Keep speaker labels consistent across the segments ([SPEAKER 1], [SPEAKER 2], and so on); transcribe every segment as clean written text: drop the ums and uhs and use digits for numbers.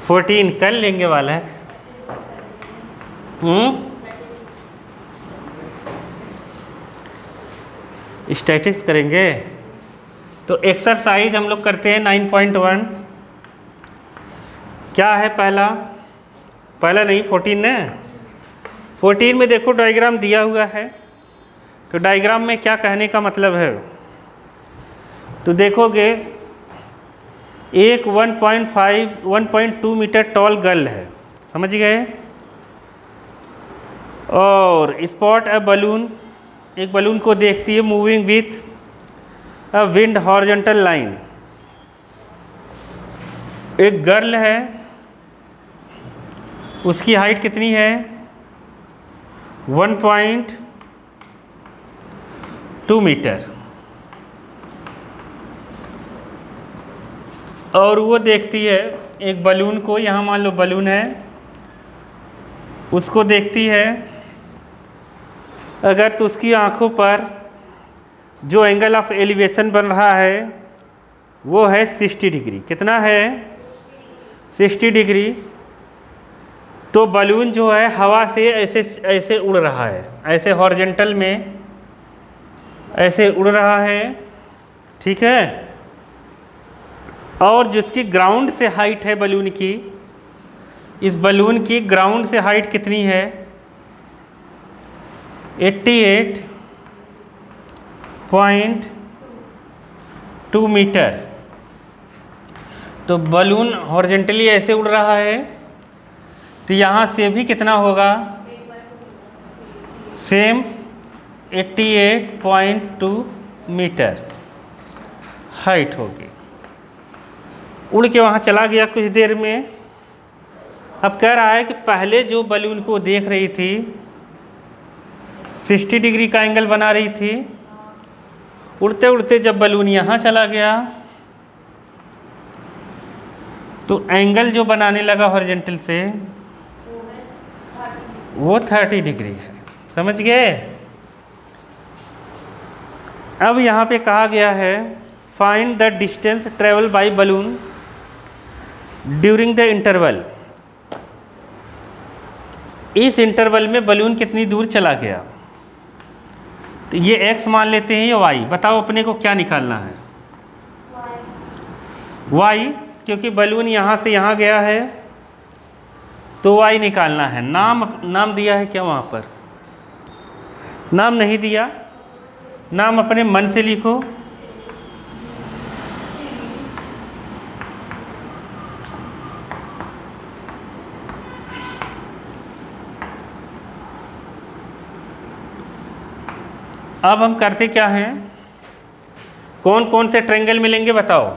[SPEAKER 1] 14 कल लेंगे वाला है। स्टैटिक्स करेंगे तो एक्सरसाइज हम लोग करते हैं 9.1। क्या है पहला नहीं 14 है। 14 में देखो डायग्राम दिया हुआ है, तो डायग्राम में क्या कहने का मतलब है, तो देखोगे एक 1.2 मीटर टॉल गर्ल है, समझ गए, और स्पॉट अ बलून, एक बलून को देखती है moving with a wind horizontal line. एक गर्ल है, उसकी हाइट कितनी है 1.2 मीटर, और वो देखती है एक बलून को, यहाँ मान लो बलून है, उसको देखती है। अगर तो उसकी आँखों पर जो एंगल ऑफ एलिवेशन बन रहा है वो है 60 डिग्री। कितना है 60 डिग्री। तो बलून जो है हवा से ऐसे ऐसे उड़ रहा है, ऐसे हॉरिजॉन्टल में ऐसे उड़ रहा है, ठीक है। और जिसकी ग्राउंड से हाइट है बलून की, इस बलून की ग्राउंड से हाइट कितनी है 88.2 मीटर। तो बलून हॉरिजॉन्टली ऐसे उड़ रहा है, तो यहाँ से भी कितना होगा सेम 88.2 मीटर हाइट होगी। उड़ के वहाँ चला गया कुछ देर में। अब कह रहा है कि पहले जो बलून को देख रही थी 60 डिग्री का एंगल बना रही थी, उड़ते उड़ते जब बलून यहाँ चला गया तो एंगल जो बनाने लगा हॉरिजॉन्टल से वो 30 डिग्री है, समझ गए। अब यहाँ पे कहा गया है find the distance travel by balloon during the interval. इस इंटरवल में बलून कितनी दूर चला गया, तो ये x मान लेते हैं, ये y। बताओ अपने को क्या निकालना है y, क्योंकि बलून यहाँ से यहाँ गया है तो y निकालना है। नाम दिया है क्या वहाँ पर, नाम नहीं दिया, नाम अपने मन से लिखो। अब हम करते क्या हैं, कौन कौन से ट्रायंगल मिलेंगे बताओ,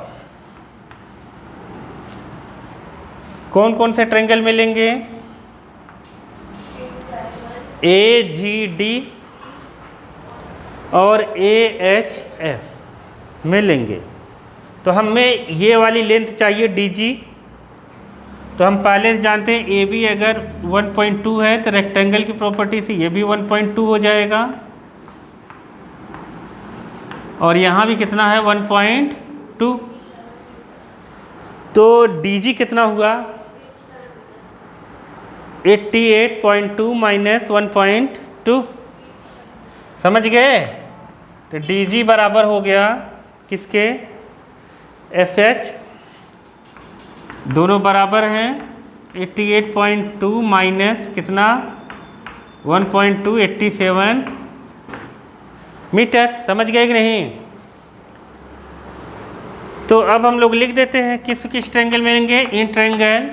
[SPEAKER 1] कौन कौन से ट्रायंगल मिलेंगे, AGD और AHF मिलेंगे। तो हमें ये वाली लेंथ चाहिए DG। तो हम पहले से जानते हैं AB अगर 1.2 है तो रेक्टेंगल की प्रॉपर्टी से ये भी 1.2 हो जाएगा, और यहाँ भी कितना है 1.2। तो DG कितना हुआ 88.2 माइनस 1.2, समझ गए। तो DG बराबर हो गया किसके FH, दोनों बराबर हैं 88.2 माइनस कितना 1.2 87 मीटर, समझ गए कि नहीं। तो अब हम लोग लिख देते हैं किस किस ट्रायंगल मिलेंगे। इन ट्रायंगल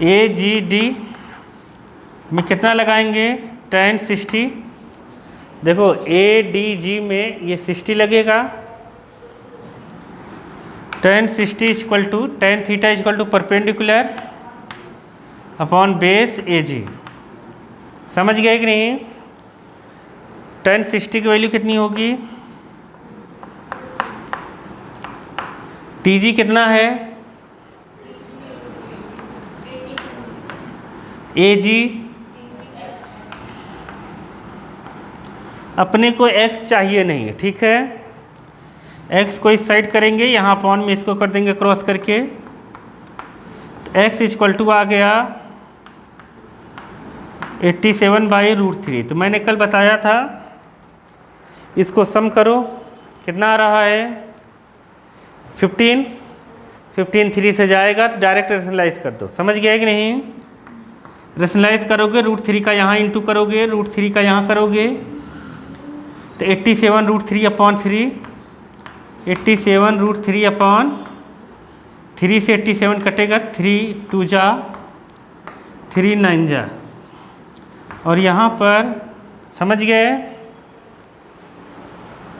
[SPEAKER 1] AGD में कितना लगाएंगे tan 60। देखो ADG में ये 60 लगेगा, tan 60 equal to tan theta equal to perpendicular upon base AG, समझ गए कि नहीं। tan 60 की वैल्यू कितनी होगी, TG कितना है AG, अपने को x चाहिए नहीं है, ठीक है। x को इस साइड करेंगे, यहाँ अपॉन में इसको कर देंगे क्रॉस करके, x इक्वल टू आ गया 87/√3। तो मैंने कल बताया था, इसको सम करो, कितना आ रहा है 15। 15 3 से जाएगा तो डायरेक्ट रेशनलाइज कर दो। समझ गया कि नहीं? रेशनलाइज करोगे √3 का यहाँ इंटू करोगे, √3 का यहाँ करोगे तो 87√3/3, 87√3/3 से 87 कटेगा, 3 2 जा 3 9 जा। और यहाँ पर समझ गए,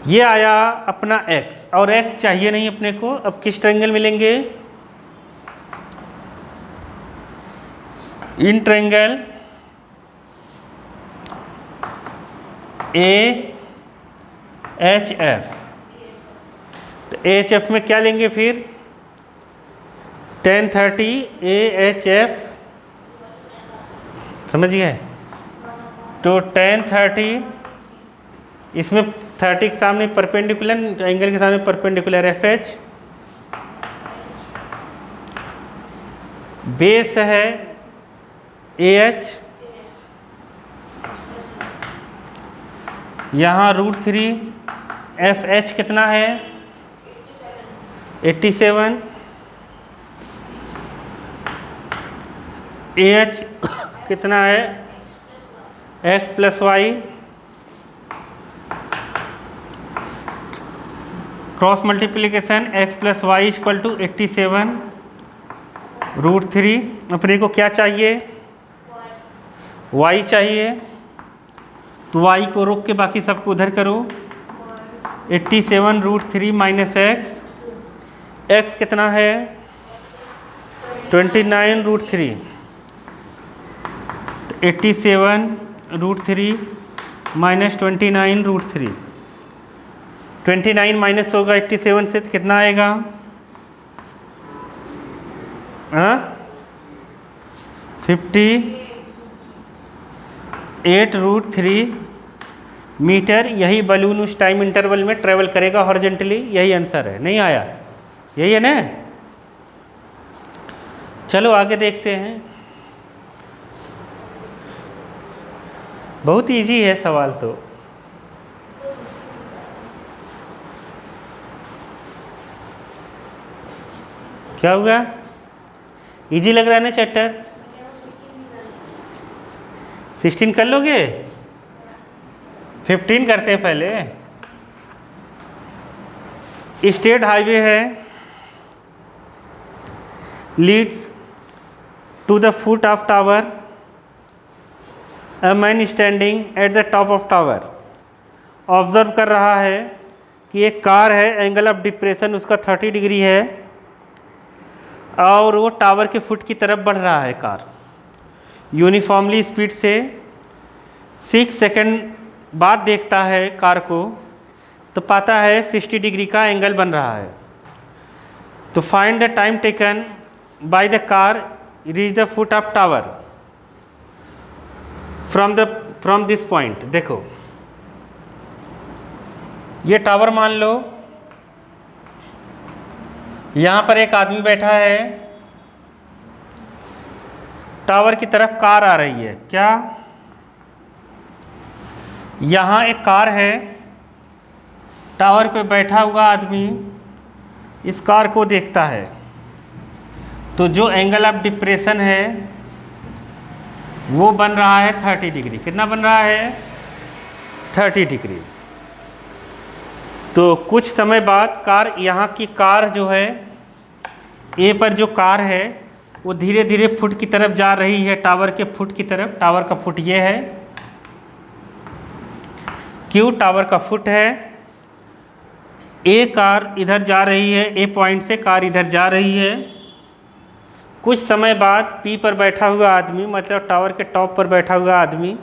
[SPEAKER 1] ये आया अपना x, और x चाहिए नहीं अपने को। अब किस ट्रायंगल मिलेंगे? In triangle AHF। तो AHF में क्या लेंगे फिर? tan 30 AHF, समझ गए? तो tan 30, इसमें 30 के सामने परपेंडिकुलर, एंगल के सामने परपेंडिकुलर FH, बेस है AH, यहाँ √3, FH कितना है 87, AH कितना है x + y, cross multiplication x + y = 87√3। अपने को क्या चाहिए? y चाहिए, तो y को रोक के बाकी सबको उधर करो। 87√3 - x कितना है 29√3। 87√3 - 29√3, 29 माइनस होगा 87 से तो कितना आएगा? 58√3 मीटर। यही बलून उस टाइम इंटरवल में ट्रेवल करेगा हॉरिजॉन्टली। यही आंसर है। नहीं आया? यही है ना? चलो आगे देखते हैं। बहुत इजी है सवाल तो। क्या हुआ? इजी लग रहा है ना चैप्टर? 16 कर लोगे? 15 करते हैं पहले। स्टेट हाईवे है, leads to the foot of tower, a man standing at the top of tower observe कर रहा है कि एक कार है, एंगल ऑफ डिप्रेशन उसका 30 डिग्री है और वो टावर के फुट की तरफ बढ़ रहा है कार यूनिफॉर्मली स्पीड से। 6 सेकंड बाद देखता है कार को तो पाता है 60 डिग्री का एंगल बन रहा है। तो find the time taken by the car reach the foot of tower from this point. देखो ये टावर मान लो, यहाँ पर एक आदमी बैठा है, टावर की तरफ कार आ रही है। क्या? यहाँ एक कार है, टावर पे बैठा हुआ आदमी इस कार को देखता है। तो जो एंगल ऑफ डिप्रेशन है वो बन रहा है 30 डिग्री। कितना बन रहा है? 30 डिग्री। तो कुछ समय बाद कार, यहाँ की कार जो है ए पर जो कार है वो धीरे धीरे फुट की तरफ जा रही है, टावर के फुट की तरफ। टावर का फुट ये है, क्यों टावर का फुट है। ए कार इधर जा रही है, ए पॉइंट से कार इधर जा रही है। कुछ समय बाद पी पर बैठा हुआ आदमी, मतलब टावर के टॉप पर बैठा हुआ आदमी,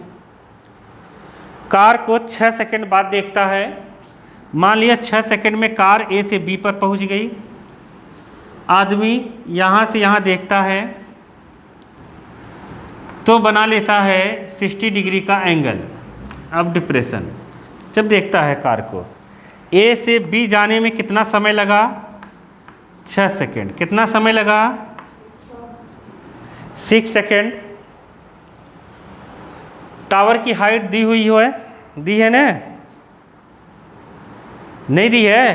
[SPEAKER 1] कार को 6 सेकंड बाद देखता है। मान लिया 6 सेकंड में कार ए से बी पर पहुंच गई। आदमी यहाँ से यहाँ देखता है तो बना लेता है 60 डिग्री का एंगल ऑफ डिप्रेशन। जब देखता है कार को, ए से बी जाने में कितना समय लगा? 6 सेकंड। कितना समय लगा? 6 सेकेंड। टावर की हाइट दी हुई है, दी है ना, नहीं दी है,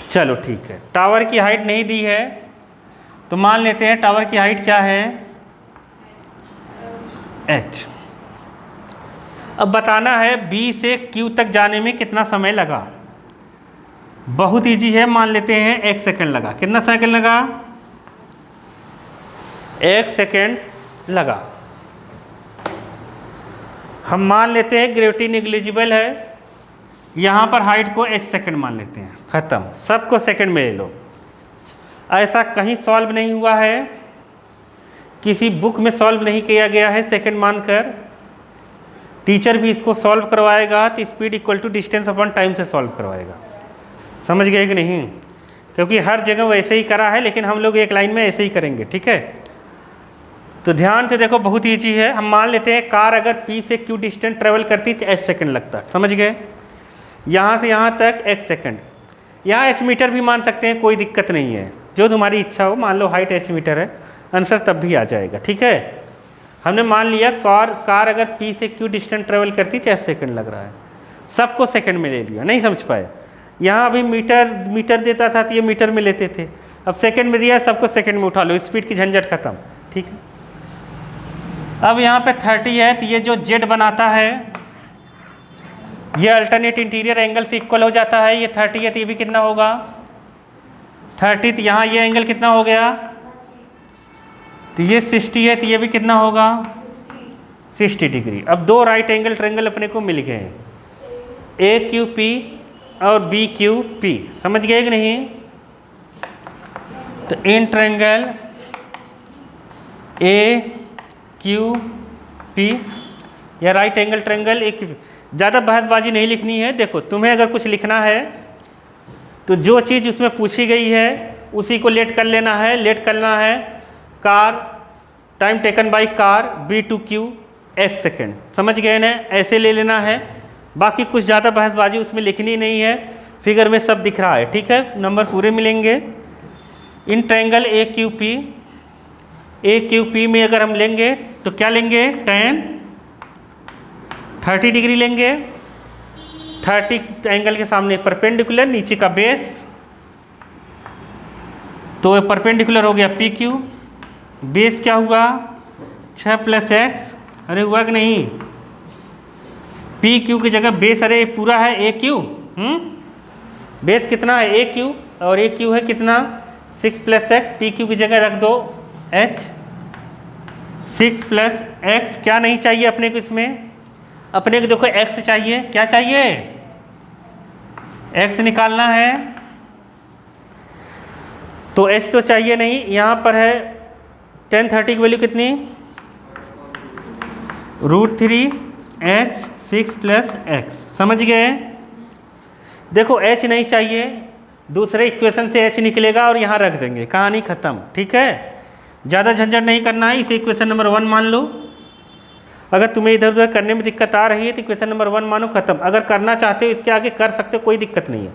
[SPEAKER 1] चलो ठीक है, टावर की हाइट नहीं दी है तो मान लेते हैं टावर की हाइट क्या है, h। अब बताना है B से Q तक जाने में कितना समय लगा। बहुत इजी है, मान लेते हैं 1 सेकेंड लगा। कितना सेकेंड लगा, 1 सेकेंड लगा। हम मान लेते हैं ग्रेविटी निग्लिजिबल है, यहाँ पर हाइट को h सेकेंड मान लेते हैं, ख़त्म, सबको सेकेंड में ले लो। ऐसा कहीं सॉल्व नहीं हुआ है, किसी बुक में सॉल्व नहीं किया गया है सेकेंड मानकर। टीचर भी इसको सॉल्व करवाएगा तो speed equal to distance upon time से सॉल्व करवाएगा। समझ गए कि नहीं, क्योंकि हर जगह वैसे ही करा है, लेकिन हम लोग एक लाइन में ऐसे ही करेंगे, ठीक है। तो ध्यान से देखो, बहुत ईजी है। हम मान लेते हैं कार अगर P से Q डिस्टेंस ट्रेवल करती तो h सेकेंड लगता, समझ गए। यहाँ से यहाँ तक x सेकेंड, यहाँ h मीटर भी मान सकते हैं, कोई दिक्कत नहीं है, जो तुम्हारी इच्छा हो। मान लो हाइट h मीटर है, आंसर तब भी आ जाएगा, ठीक है। हमने मान लिया कार अगर P से Q डिस्टेंस ट्रेवल करती तो h सेकेंड लग रहा है, सबको सेकेंड में ले लिया। नहीं समझ पाए, यहाँ अभी मीटर देता था तो ये मीटर में लेते थे, अब सेकेंड में दिया, सबको सेकेंड में उठा लो, स्पीड की झंझट खत्म, ठीक है। अब यहाँ पे 30 है तो ये जो Z बनाता है ये अल्टरनेट इंटीरियर एंगल से इक्वल हो जाता है। ये 30 है तो ये भी कितना होगा, 30। तो यहाँ ये एंगल कितना हो गया, तो ये 60 है तो ये भी कितना होगा, 60 डिग्री। अब दो राइट एंगल ट्रायंगल अपने को मिल गए हैं, AQP और BQP। समझ गए कि नहीं। तो इन ट्रायंगल AQP या राइट एंगल ट्रायंगल AQP। ज़्यादा बहसबाजी नहीं लिखनी है। देखो, तुम्हें अगर कुछ लिखना है तो जो चीज़ उसमें पूछी गई है उसी को लेट कर लेना है। लेट करना है car, time taken by car B2Q x second, समझ गए ना, ऐसे ले लेना है। बाकी कुछ ज़्यादा बहसबाजी उसमें लिखनी नहीं है, फिगर में सब दिख रहा है, ठीक है। नंबर पूरे मिलेंगे। इन ट्रायंगल AQP में अगर हम लेंगे तो क्या लेंगे, tan 30 डिग्री लेंगे। 30 एंगल के सामने परपेंडिकुलर, नीचे का बेस, तो परपेंडिकुलर हो गया PQ। बेस क्या हुआ, 6 + x, अरे हुआ कि नहीं। PQ की जगह बेस, अरे पूरा है AQ, बेस कितना है AQ, और AQ है कितना 6 + x। PQ की जगह रख दो h, 6 + x। क्या नहीं चाहिए अपने को इसमें, अपने को देखो x चाहिए, क्या चाहिए, x निकालना है। तो h तो चाहिए नहीं, यहाँ पर है tan 30 की वैल्यू कितनी, √3h 6 + x। समझ गए। देखो h नहीं चाहिए, दूसरे इक्वेशन से h निकलेगा और यहाँ रख देंगे, कहानी खत्म, ठीक है। ज़्यादा झंझट नहीं करना है, इसे इक्वेशन नंबर 1 मान लो। अगर तुम्हें इधर उधर करने में दिक्कत आ रही है तो इक्वेशन नंबर 1 मानो, खत्म। अगर करना चाहते हो इसके आगे कर सकते हो, कोई दिक्कत नहीं है।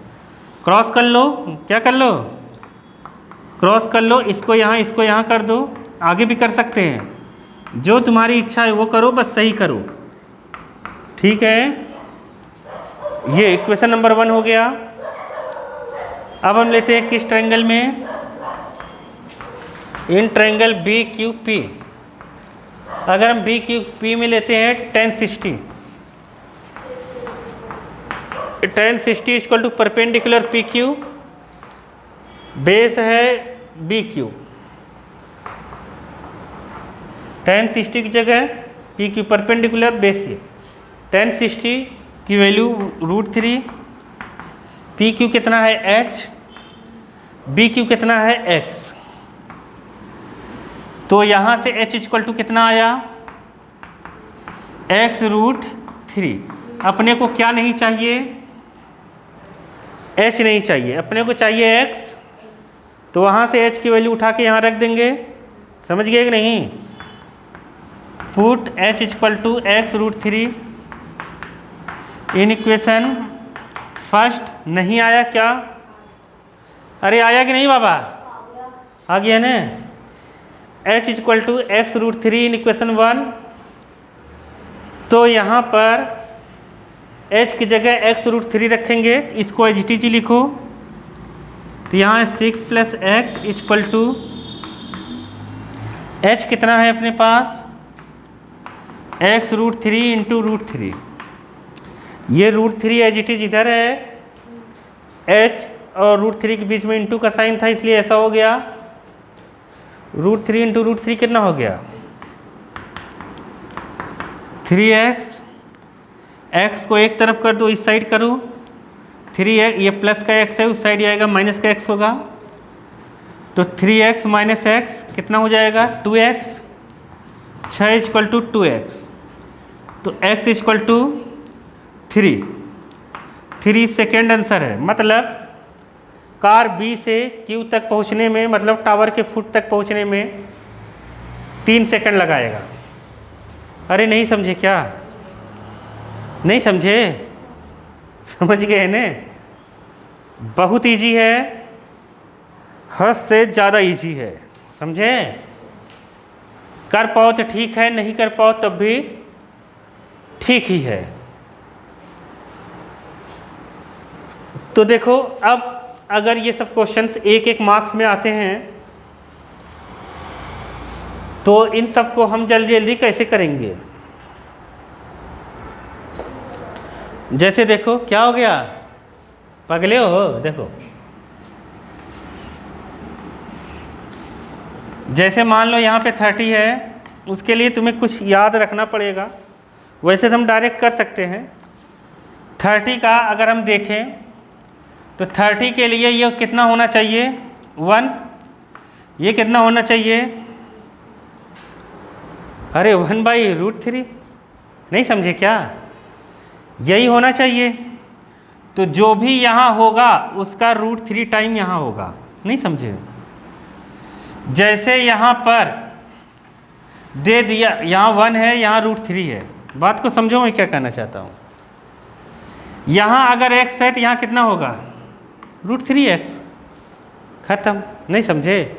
[SPEAKER 1] क्रॉस कर लो, क्या कर लो, क्रॉस कर लो, इसको यहाँ कर दो। आगे भी कर सकते हैं, जो तुम्हारी इच्छा है वो करो, बस सही करो, ठीक है। ये इक्वेशन नंबर 1 हो गया। अब हम लेते हैं किस ट्रायंगल में, इन ट्रायंगल BQP। अगर हम BQP में लेते हैं tan 60 = परपेंडिकुलर PQ, बेस है BQ। tan 60 की जगह PQ परपेंडिकुलर, बेस है tan 60 की वैल्यू √3, PQ कितना है h, BQ कितना है x। तो यहाँ से h = कितना आया, x √3। अपने को क्या नहीं चाहिए, h नहीं चाहिए, अपने को चाहिए x। तो वहाँ से h की वैल्यू उठा के यहाँ रख देंगे, समझ गए कि नहीं। Put h = x √3 in equation first. नहीं आया क्या, अरे आया कि नहीं बाबा, आ गया ना। h equal to x root three in equation 1, तो यहाँ पर h की जगह x रूट थ्री रखेंगे, इसको एच टी जी लिखो, तो यहाँ 6 plus x equal to h कितना है अपने पास, x root three into root three, ये root three as it is इधर है, h और रूट थ्री के बीच में इंटू का साइन था इसलिए ऐसा हो गया, root three into root three कितना हो गया 3x, x को एक तरफ कर दो, इस साइड करो, 3x ये प्लस का x है, उस साइड आएगा माइनस का x होगा, तो 3x माइनस एक्स कितना हो जाएगा 2x, 6 इक्वल टू 2x, तो x equal to 3 second answer है। मतलब कार B से Q तक पहुंचने में, मतलब टावर के फुट तक पहुंचने में 3 सेकंड लगाएगा। अरे नहीं समझे क्या, नहीं समझे, समझ गए ने, बहुत इजी है, हद से ज़्यादा इजी है, समझे। कर पाओ तो ठीक है, नहीं कर पाओ तब भी ठीक ही है। तो देखो अब अगर ये सब क्वेश्चंस एक एक मार्क्स में आते हैं तो इन सब को हम जल्दी जल्दी कैसे करेंगे। जैसे देखो क्या हो गया, पगले हो, देखो जैसे मान लो यहाँ पे 30 है, उसके लिए तुम्हें कुछ याद रखना पड़ेगा, वैसे तो हम डायरेक्ट कर सकते हैं। 30 का अगर हम देखें तो 30 के लिए ये कितना होना चाहिए 1, ये कितना होना चाहिए, अरे 1/√3, नहीं समझे क्या, यही होना चाहिए। तो जो भी यहाँ होगा उसका √3 टाइम यहाँ होगा, नहीं समझे। जैसे यहाँ पर दे दिया, यहाँ 1 है, यहाँ √3 है, बात को समझो मैं क्या कहना चाहता हूँ। यहाँ अगर x है तो यहाँ कितना होगा √3x, खत्म, नहीं समझे।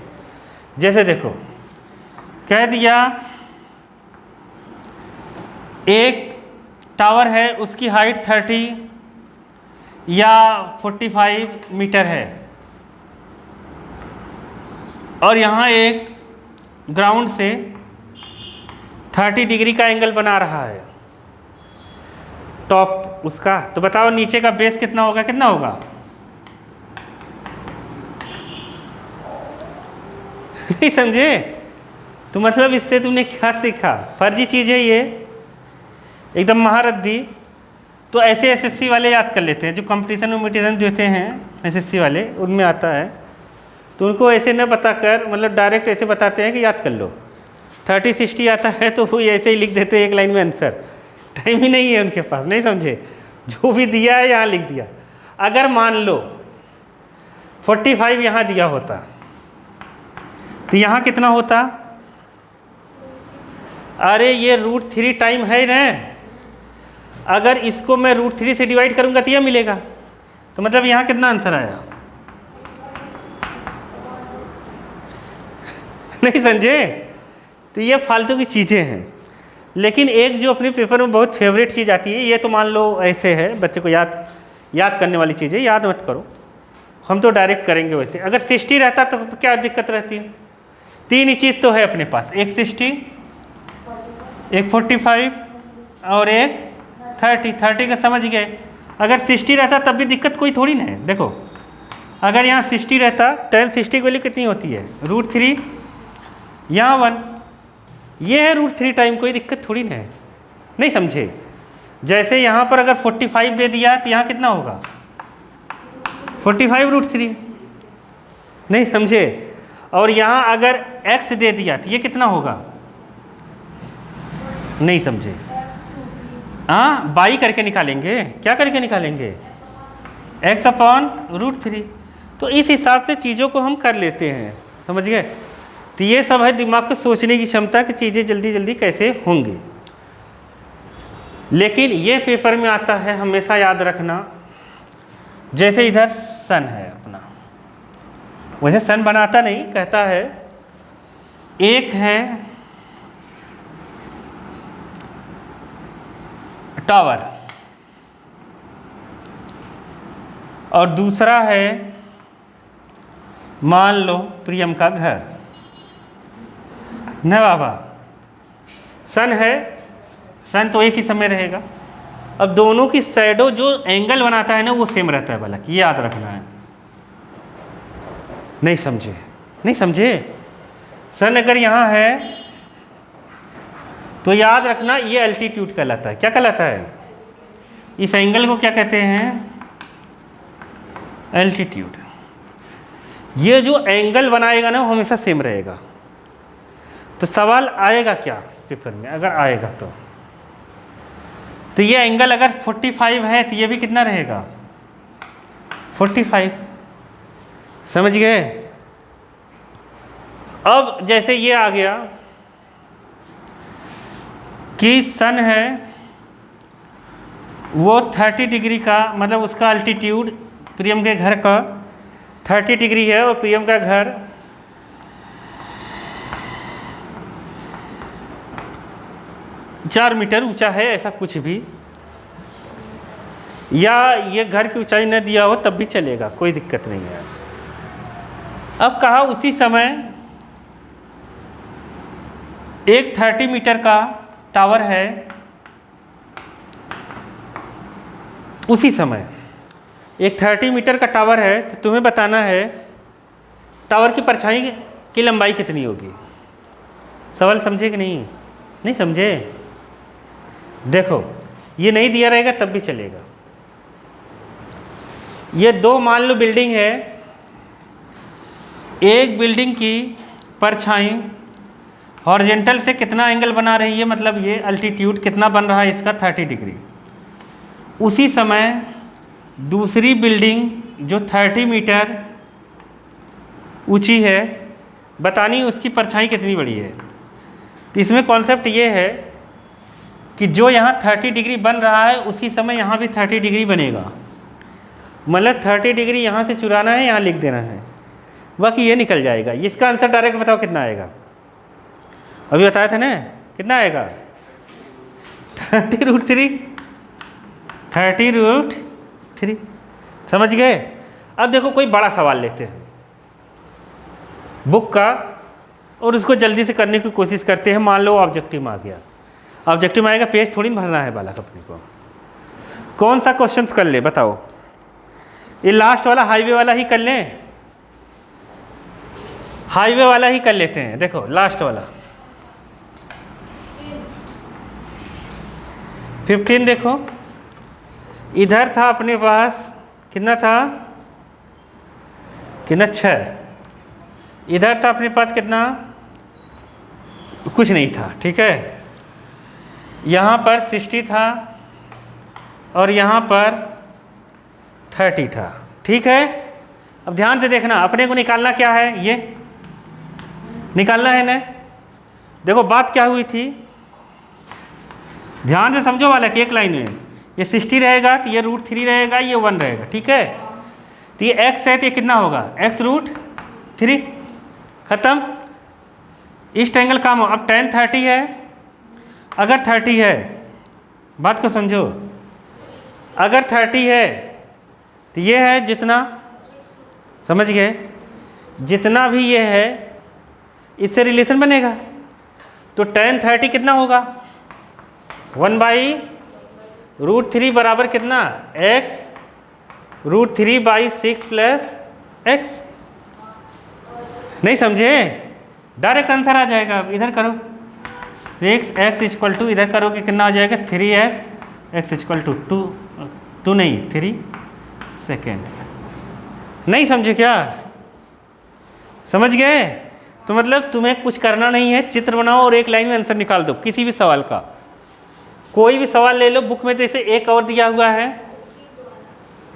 [SPEAKER 1] जैसे देखो कह दिया एक टावर है, उसकी हाइट 30 या 45 मीटर है, और यहाँ एक ग्राउंड से 30 डिग्री का एंगल बना रहा है टॉप उसका, तो बताओ नीचे का बेस कितना होगा, कितना होगा नहीं समझे। तो मतलब इससे तुमने क्या सीखा, फर्जी चीज़ है ये, एकदम महारत दी। तो ऐसे एसएससी वाले याद कर लेते हैं, जो कंपटीशन वम्पिटिशन देते हैं एसएससी वाले, उनमें आता है, तो उनको ऐसे न बताकर, मतलब डायरेक्ट ऐसे बताते हैं कि याद कर लो। 30-60 आता है तो वो ऐसे ही लिख देते हैं एक लाइन में आंसर, टाइम ही नहीं है उनके पास, नहीं समझे, जो भी दिया है यहाँ लिख दिया। अगर मान लो 45 यहाँ दिया होता तो यहाँ कितना होता, अरे ये √3 टाइम है ना, अगर इसको मैं √3 से डिवाइड करूँगा तो यह मिलेगा, तो मतलब यहाँ कितना आंसर आया नहीं समझे। तो ये फालतू की चीज़ें हैं, लेकिन एक जो अपने पेपर में बहुत फेवरेट चीज़ आती है, ये तो मान लो ऐसे है, बच्चे को याद करने वाली चीज़ है, याद मत करो, हम तो डायरेक्ट करेंगे वैसे। अगर 60 रहता तो क्या दिक्कत रहती है, 3 ही चीज़ तो है अपने पास, एक 60, एक 45 और एक 30 का समझ गए। अगर 60 रहता तब भी दिक्कत कोई थोड़ी ना है। देखो अगर यहाँ 60 रहता, tan 60 की वैल्यू कितनी होती है √3, यहाँ 1, ये है √3 टाइम, कोई दिक्कत थोड़ी ना है, नहीं समझे। जैसे यहाँ पर अगर 45 दे दिया तो यहाँ कितना होगा 45 √3, नहीं समझे। और यहाँ अगर x दे दिया तो ये कितना होगा, नहीं समझे। हाँ बाई करके निकालेंगे, क्या करके निकालेंगे x/√3। तो इस हिसाब से चीज़ों को हम कर लेते हैं, समझ गए। तो ये सब है दिमाग को सोचने की क्षमता कि चीज़ें जल्दी जल्दी कैसे होंगी। लेकिन ये पेपर में आता है, हमेशा याद रखना, जैसे इधर सन है अपना, वैसे सन बनाता नहीं, कहता है एक है टावर और दूसरा है मान लो प्रियम का घर। न बाबा, सन है, सन तो एक ही समय रहेगा। अब दोनों की शैडो जो एंगल बनाता है ना वो सेम रहता है वाला, कि याद रखना है। नहीं समझे? नहीं समझे? सन अगर यहाँ है तो याद रखना ये एल्टीट्यूड कहलाता है। क्या कहलाता है? इस एंगल को क्या कहते हैं? एल्टीट्यूड। ये जो एंगल बनाएगा ना वो हमेशा सेम रहेगा। तो सवाल आएगा क्या पेपर में, अगर आएगा तो ये एंगल अगर 45 है तो ये भी कितना रहेगा? 45। समझ गए? अब जैसे ये आ गया कि सन है वो 30 डिग्री का, मतलब उसका अल्टीट्यूड प्रियम के घर का 30 डिग्री है और प्रियम का घर 4 मीटर ऊंचा है, ऐसा कुछ भी, या ये घर की ऊंचाई न दिया हो तब भी चलेगा, कोई दिक्कत नहीं है। अब कहा उसी समय एक 30 मीटर का टावर है, उसी समय एक 30 मीटर का टावर है, तो तुम्हें बताना है टावर की परछाई की लंबाई कितनी होगी। सवाल समझे कि नहीं? नहीं समझे? देखो ये नहीं दिया रहेगा तब भी चलेगा। ये दो मान लो बिल्डिंग है, एक बिल्डिंग की परछाई हॉरिजेंटल से कितना एंगल बना रही है, मतलब ये अल्टीट्यूड कितना बन रहा है इसका 30 डिग्री। उसी समय दूसरी बिल्डिंग जो 30 मीटर ऊंची है, बतानी उसकी परछाई कितनी बड़ी है। तो इसमें कॉन्सेप्ट ये है कि जो यहाँ 30 डिग्री बन रहा है उसी समय यहाँ भी 30 डिग्री बनेगा। मतलब 30 डिग्री यहाँ से चुराना है, यहाँ लिख देना है, बाकी ये निकल जाएगा। इसका आंसर डायरेक्ट बताओ कितना आएगा? अभी बताया था ना, कितना आएगा? 30√3। 30√3। समझ गए? अब देखो कोई बड़ा सवाल लेते हैं बुक का और उसको जल्दी से करने की कोशिश करते हैं। मान लो ऑब्जेक्टिव में आ गया, ऑब्जेक्टिव में आएगा, पेज थोड़ी ना भरना है बालक अपने को। कौन सा क्वेश्चंस कर ले बताओ? ये लास्ट वाला हाईवे वाला ही कर लें, हाईवे वाला ही कर लेते हैं। देखो लास्ट वाला 15 देखो, इधर था अपने पास कितना था? कितना? 6। इधर था अपने पास कितना? कुछ नहीं था, ठीक है। यहाँ पर 60 था और यहाँ पर 30 था, ठीक है। अब ध्यान से देखना, अपने को निकालना क्या है? ये निकालना है ना। देखो बात क्या हुई थी, ध्यान से समझो वाला कि एक लाइन में ये 60 रहेगा तो ये √3 रहेगा, ये 1 रहेगा, ठीक है। तो ये x है तो ये कितना होगा? x√3। खत्म। इस ट्रायंगल काम हो। अब tan 30 है, अगर 30 है, बात को समझो, अगर 30 है तो ये है जितना, समझ गए, जितना भी ये है इससे रिलेशन बनेगा। तो tan 30 कितना होगा? 1/√3 बराबर कितना? x√3/6 plus x। नहीं समझे? डायरेक्ट आंसर आ जाएगा। इधर करो 6x इक्वल टू, इधर करोगे कितना आ जाएगा? 3x, x इक्वल टू 2 नहीं 3 सेकेंड। नहीं समझे क्या? समझ गए? तो मतलब तुम्हें कुछ करना नहीं है, चित्र बनाओ और एक लाइन में आंसर निकाल दो किसी भी सवाल का। कोई भी सवाल ले लो बुक में, जैसे एक और दिया हुआ है,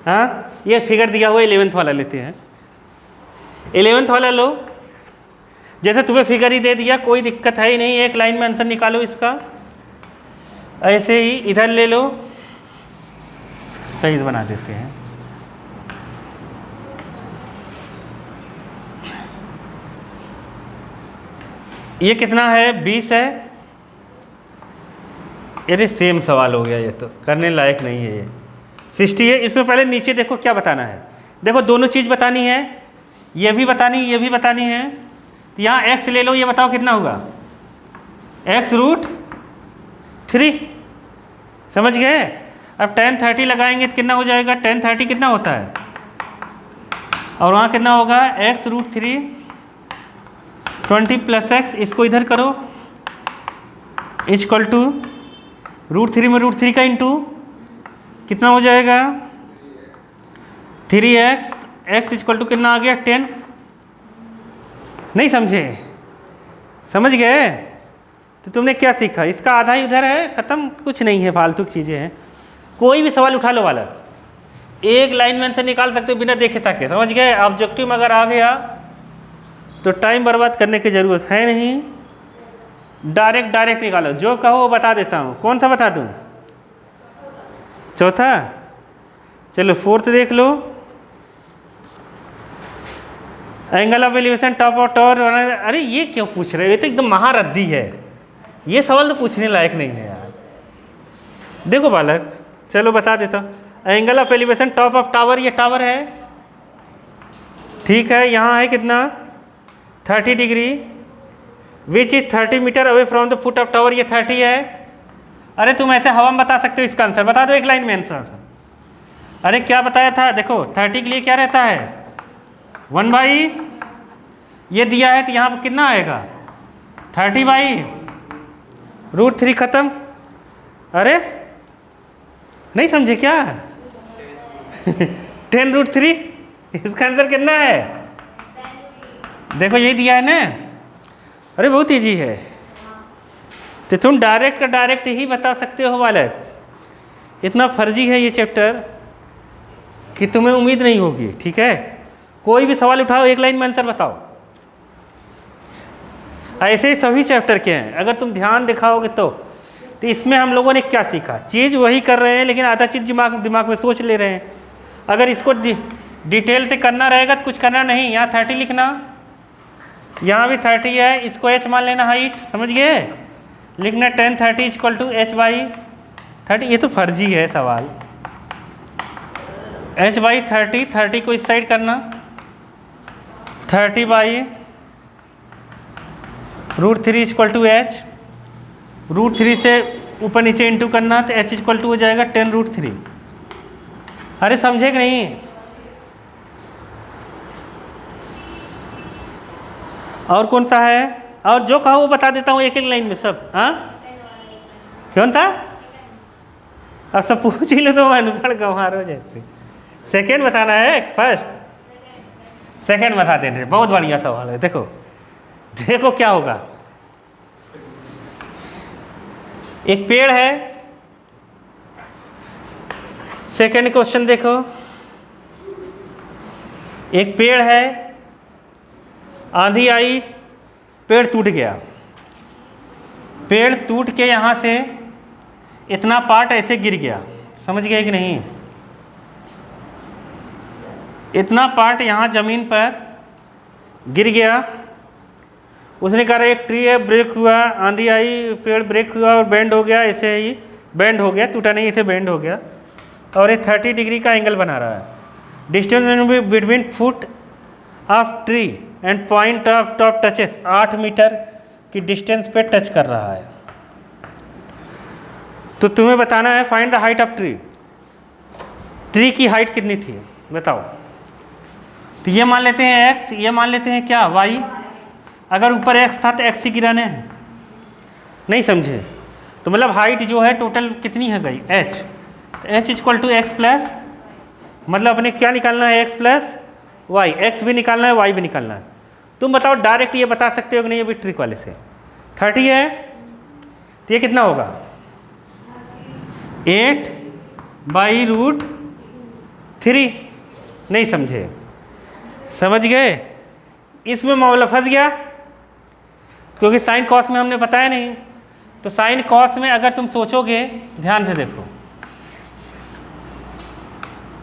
[SPEAKER 1] हाँ ये फिगर दिया हुआ है, 11th वाला लेते हैं। 11th वाला लो, जैसे तुम्हें फिगर ही दे दिया, कोई दिक्कत है ही नहीं, एक लाइन में आंसर निकालो इसका। ऐसे ही इधर ले लो, सही बना देते हैं। ये कितना है 20 है। अरे सेम सवाल हो गया, ये तो करने लायक नहीं है। ये 60 है। इसमें पहले नीचे देखो क्या बताना है। देखो दोनों चीज़ बतानी है, ये भी बतानी ये भी बतानी है। तो यहाँ x ले लो, ये बताओ कितना होगा x√3। समझ गए। अब tan 30 लगाएंगे तो कितना हो जाएगा, tan 30 कितना होता है, और वहाँ कितना होगा x√3 20 + x। इसको इधर करो इक्वल टू √3 में √3 का इंटू कितना हो जाएगा 3x। x इक्वल टू कितना आ गया 10। नहीं समझे, समझ गए। तो तुमने क्या सीखा, इसका आधा ही उधर है, ख़त्म, कुछ नहीं है, फालतू की चीज़ें हैं। कोई भी सवाल उठा लो वाला, एक लाइन में से निकाल सकते हो बिना देखे ताके। समझ गए। ऑब्जेक्टिव में अगर आ गया तो टाइम बर्बाद करने की ज़रूरत है नहीं, डायरेक्ट निकालो। जो कहो वो बता देता हूँ। कौन सा बता दूँ, चौथा। चलो फोर्थ देख लो। एंगल ऑफ एलिवेशन टॉप और टॉवर। अरे ये क्यों पूछ रहे हो, ये तो एकदम महारद्दी है, ये सवाल तो पूछने लायक नहीं है यार। देखो बालक, चलो बता देता हूँ। Angle of elevation top of tower, ये टावर है, ठीक है। यहाँ है कितना 30 degree, which is 30 metre away from the foot of tower, ये 30 है। अरे तुम ऐसे हवा में बता सकते हो, इसका आंसर बता दो एक लाइन में आंसर। अरे क्या बताया था, देखो 30 के लिए क्या रहता है 1/, ये दिया है तो यहाँ पर कितना आएगा 30/√3, खत्म। अरे नहीं समझे क्या 10√3, इसका आंसर कितना है, देखो यही दिया है ना। अरे बहुत ईजी है। तो तुम डायरेक्ट का डायरेक्ट ही बता सकते हो बालक। इतना फर्जी है ये चैप्टर कि तुम्हें उम्मीद नहीं होगी, ठीक है। कोई भी सवाल उठाओ, एक लाइन में आंसर बताओ। ऐसे ही सभी चैप्टर के हैं, अगर तुम ध्यान दिखाओगे तो इसमें हम लोगों ने क्या सीखा, चीज़ वही कर रहे हैं, लेकिन आधा चीज़ दिमाग में सोच ले रहे हैं। अगर इसको डिटेल से करना रहेगा तो कुछ करना नहीं। यहाँ 30 लिखना, यहाँ भी 30 है, इसको h मान लेना हाइट, समझ गए। लिखना tan 30 इक्वल टू h/30। ये तो फर्जी है सवाल। h/30, 30 को इस साइड करना, 30/√3 इक्वल टू h, √3 से ऊपर नीचे इंटू करना, तो h इक्वल टू हो जाएगा 10√3। अरे समझे कि नहीं। और कौन सा है, और जो कहो वो बता देता हूँ एक एक लाइन में सब। हाँ कौन था, अब सब पूछ ही लो तो अनपढ़ गंवारो जैसे। सेकेंड बताना है, फर्स्ट सेकेंड बता देने। बहुत बढ़िया सवाल है। देखो देखो क्या होगा, एक पेड़ है, सेकेंड क्वेश्चन देखो। एक पेड़ है, आंधी आई, पेड़ टूट गया। पेड़ टूट के यहाँ से इतना पार्ट ऐसे गिर गया, समझ गए कि नहीं। इतना पार्ट यहाँ ज़मीन पर गिर गया। उसने कहा एक ट्री है, ब्रेक हुआ, आंधी आई, पेड़ ब्रेक हुआ और बेंड हो गया। ऐसे ही बेंड हो गया, टूटा नहीं, इसे बेंड हो गया। और ये 30 डिग्री का एंगल बना रहा है। Distance between foot of tree and point of top touches, 8 metre की डिस्टेंस पे टच कर रहा है। तो तुम्हें बताना है find the height of tree. Tree की हाइट कितनी थी बताओ। तो ये मान लेते हैं x, ये मान लेते हैं क्या y। अगर ऊपर x था तो x ही गिराने हैं, नहीं समझे। तो मतलब हाइट जो है टोटल कितनी है गई h। तो h equal to x plus, मतलब अपने क्या निकालना है x प्लस y, x भी निकालना है y भी निकालना है। तुम बताओ डायरेक्ट ये बता सकते हो कि नहीं, ये भी ट्रिक वाले से। 30 है तो ये कितना होगा 8/√3। नहीं समझे, समझ गए। इसमें मामला फंस गया क्योंकि साइन कॉस में हमने बताया नहीं। तो साइन कॉस में अगर तुम सोचोगे, ध्यान से देखो,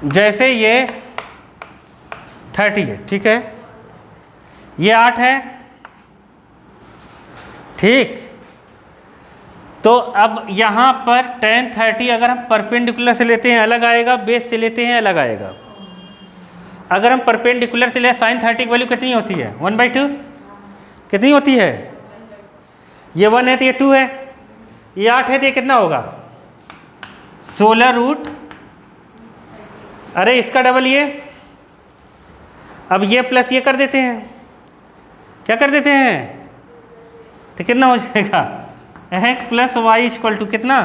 [SPEAKER 1] जैसे ये 30 है, ठीक है, ये 8 है, ठीक। तो अब यहाँ पर tan 30 अगर हम परपेंडिकुलर से लेते हैं अलग आएगा, बेस से लेते हैं अलग आएगा। अगर हम परपेंडिकुलर से ले sin 30 की वैल्यू कितनी होती है 1/2, कितनी होती है? ये 1 है तो ये 2 है, ये 8 है तो ये कितना होगा 16 √ अरे इसका डबल ये। अब ये प्लस ये कर देते हैं, क्या कर देते हैं तो कितना हो जाएगा x + y = कितना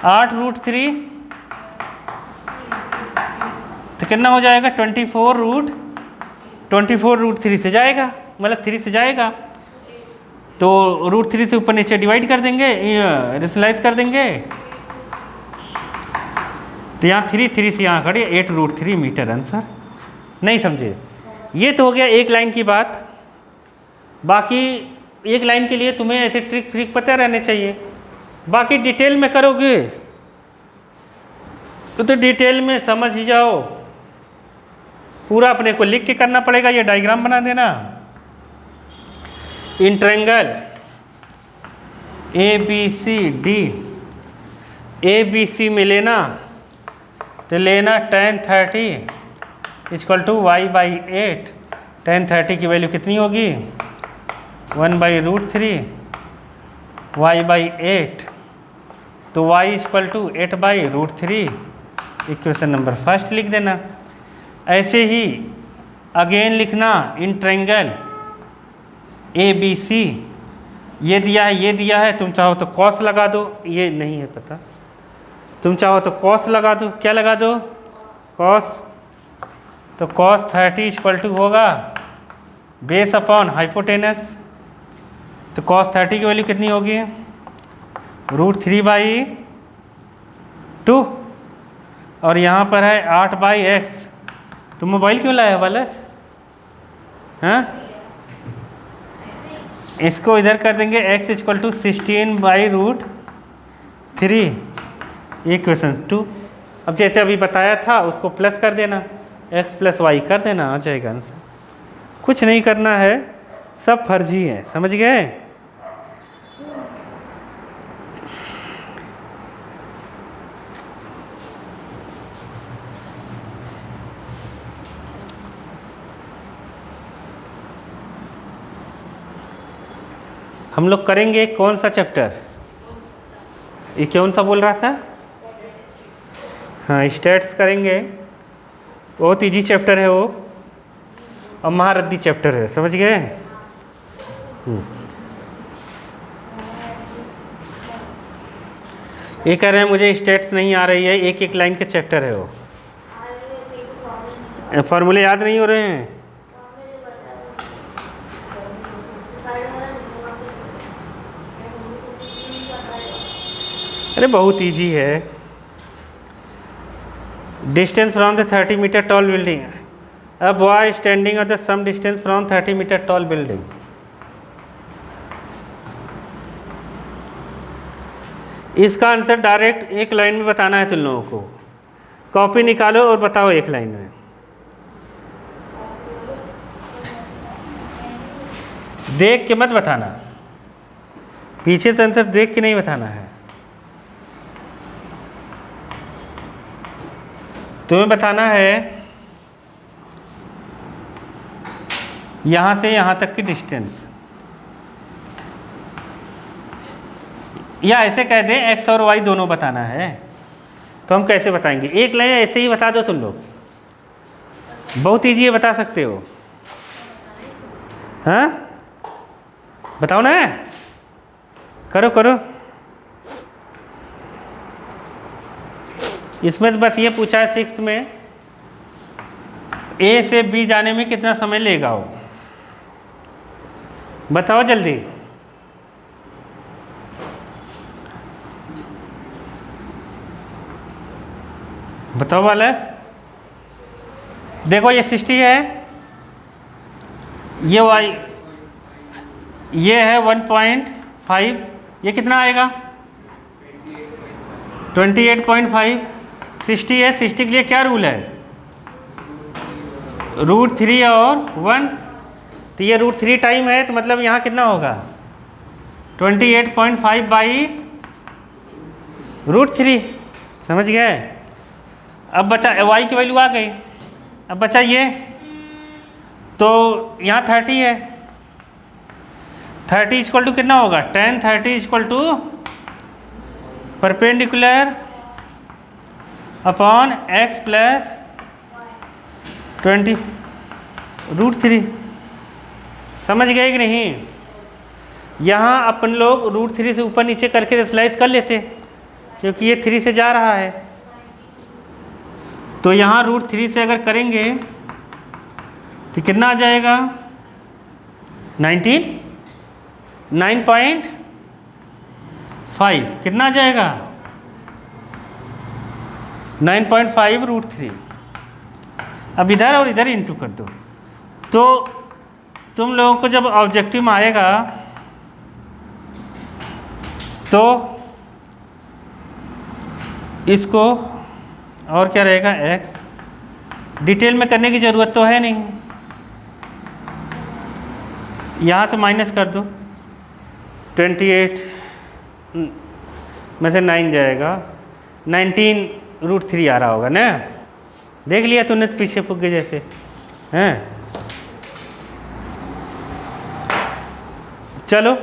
[SPEAKER 1] 8 √3 तो कितना हो जाएगा 24 √3 से जाएगा, मतलब 3 से जाएगा तो √3 से ऊपर नीचे डिवाइड कर देंगे, रेशनलाइज कर देंगे तो यहाँ 3 से यहाँ खड़ी 8 √3 मीटर आंसर। नहीं समझे? ये तो हो गया एक लाइन की बात। बाकी एक लाइन के लिए तुम्हें ऐसे ट्रिक फ्रिक पता रहने चाहिए। बाकी डिटेल में करोगे तो डिटेल में समझ ही जाओ, पूरा अपने को लिख के करना पड़ेगा। ये डायग्राम बना देना। इन ट्रायंगल ABCD, ABC में लेना तो लेना tan 30 = y/8। tan 30 की वैल्यू कितनी होगी 1/√3 y/8, तो y = 8/√3। इक्वेशन नंबर फर्स्ट लिख देना। ऐसे ही अगेन लिखना इन ट्रायंगल ABC, ये दिया है ये दिया है, तुम चाहो तो कॉस लगा दो, ये नहीं है पता, तुम चाहो तो कॉस लगा दो। क्या लगा दो कॉस, तो cos 30 = होगा बेस अपॉन हाइपोटेनस, तो cos 30 की वैल्यू कितनी होगी √3/2 और यहाँ पर है 8/x। तुम मोबाइल क्यों लाया वाला हैं? इसको इधर कर देंगे x = 16/√3 इक्वेशन 2। अब जैसे अभी बताया था उसको प्लस कर देना, x + y कर देना, आ जाएगा आंसर। कुछ नहीं करना है, सब फर्जी है, समझ गए? हम लोग करेंगे कौन सा चैप्टर? ये कौन सा बोल रहा था? हाँ स्टैट्स करेंगे, बहुत ईजी चैप्टर है वो, और महारथी चैप्टर है, समझ गए? ये कह रहे हैं मुझे स्टैट्स नहीं आ रही है, एक एक लाइन के चैप्टर है वो, फॉर्मूले याद नहीं हो रहे हैं। अरे बहुत इजी है। Distance from the 30 metre tall building, a boy standing at the some distance from 30 metre tall building. इसका आंसर डायरेक्ट एक लाइन में बताना है तुम लोगों को। कॉपी निकालो और बताओ एक लाइन में। देख के मत बताना, पीछे से आंसर देख के नहीं बताना है। तुम्हें बताना है यहाँ से यहाँ तक की डिस्टेंस, या ऐसे कह दें x और y दोनों बताना है, तो हम कैसे बताएंगे? एक लाइन ऐसे ही बता दो तुम लोग, बहुत ईजी है, बता सकते हो। हाँ बताओ ना, करो करो। इसमें तो बस ये पूछा है 6th में A से B जाने में कितना समय लेगा वो, बताओ जल्दी। बताओ वाला, देखो ये 60 है, ये y ये है 1.5, ये कितना आएगा 28.5। 60 है, 60 के लिए क्या रूल है √3 और 1, तो ये √3 टाइम है, तो मतलब यहाँ कितना होगा 28.5 बाई √3, समझ गए। अब बचा y की वैल्यू आ गई। अब बचा ये, तो यहाँ 30 है, 30 इक्वल टू कितना होगा, tan 30 equal to perpendicular upon x plus 20 √3, समझ गए कि नहीं। यहाँ अपन लोग √3 से ऊपर नीचे करके रेशलाइज कर लेते, क्योंकि ये 3 से जा रहा है। तो यहाँ √3 से अगर करेंगे तो कितना आ जाएगा, 9.5 कितना आ जाएगा, 9.5 √3। अब इधर और इधर इंटू कर दो, तो तुम लोगों को जब ऑब्जेक्टिव में आएगा तो इसको और क्या रहेगा, x। डिटेल में करने की ज़रूरत तो है नहीं, यहाँ से माइनस कर दो, 28 में से 9 जाएगा, 19 √3 आ रहा होगा ना। देख लिया तूने तो पीछे फुग्गे जैसे हैं। चलो